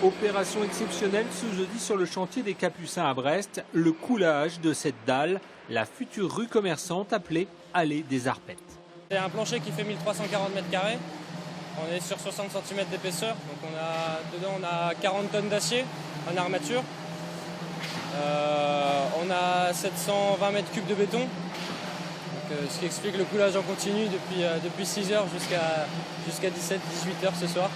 Opération exceptionnelle ce jeudi sur le chantier des Capucins à Brest, le coulage de cette dalle, la future rue commerçante appelée Allée des Arpettes. C'est un plancher qui fait 1340 m². On est sur 60 cm d'épaisseur, donc dedans on a 40 tonnes d'acier en armature. On a 720 m³ de béton, donc, ce qui explique le coulage en continu depuis 6 heures jusqu'à 17-18 heures ce soir.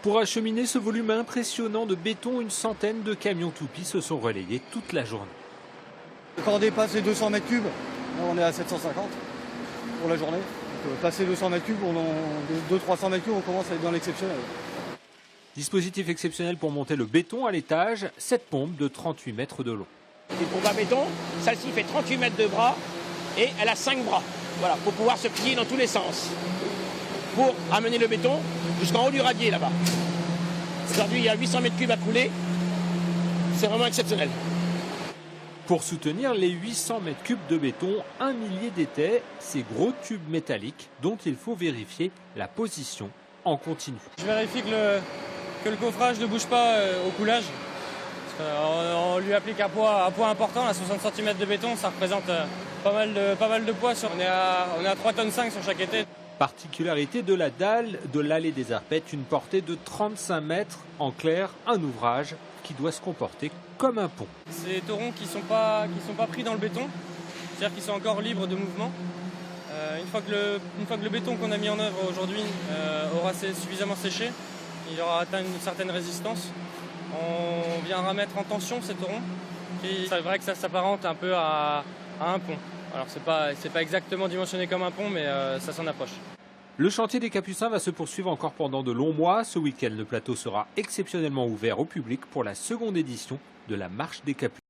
Pour acheminer ce volume impressionnant de béton, une centaine de camions toupies se sont relayés toute la journée. Quand on dépasse les 200 m³, on est à 750 pour la journée. Donc, passer 200 m³, 200-300 m³, on commence à être dans l'exceptionnel. Dispositif exceptionnel pour monter le béton à l'étage, cette pompe de 38 mètres de long. Une pompe à béton, celle-ci fait 38 mètres de bras et elle a 5 bras. Voilà, pour pouvoir se plier dans tous les sens. Pour amener le béton jusqu'en haut du radier là-bas. Aujourd'hui, il y a 800 m³ à couler. C'est vraiment exceptionnel. Pour soutenir les 800 m³ de béton, un millier d'étais, ces gros tubes métalliques dont il faut vérifier la position en continu. Je vérifie que le coffrage ne bouge pas au coulage. On lui applique un poids important, là, 60 cm de béton, ça représente pas mal de poids. On est à 3,5 tonnes sur chaque été. Particularité de la dalle de l'Allée des Arpettes, une portée de 35 mètres, en clair, un ouvrage qui doit se comporter comme un pont. C'est des torons qui sont pas pris dans le béton, c'est-à-dire qu'ils sont encore libres de mouvement. Une fois que le béton qu'on a mis en œuvre aujourd'hui aura suffisamment séché, il aura atteint une certaine résistance, on vient remettre en tension ces torons. C'est vrai que ça s'apparente un peu à un pont. Alors c'est pas exactement dimensionné comme un pont, mais ça s'en approche. Le chantier des Capucins va se poursuivre encore pendant de longs mois. Ce week-end, le plateau sera exceptionnellement ouvert au public pour la seconde édition de la Marche des Capucins.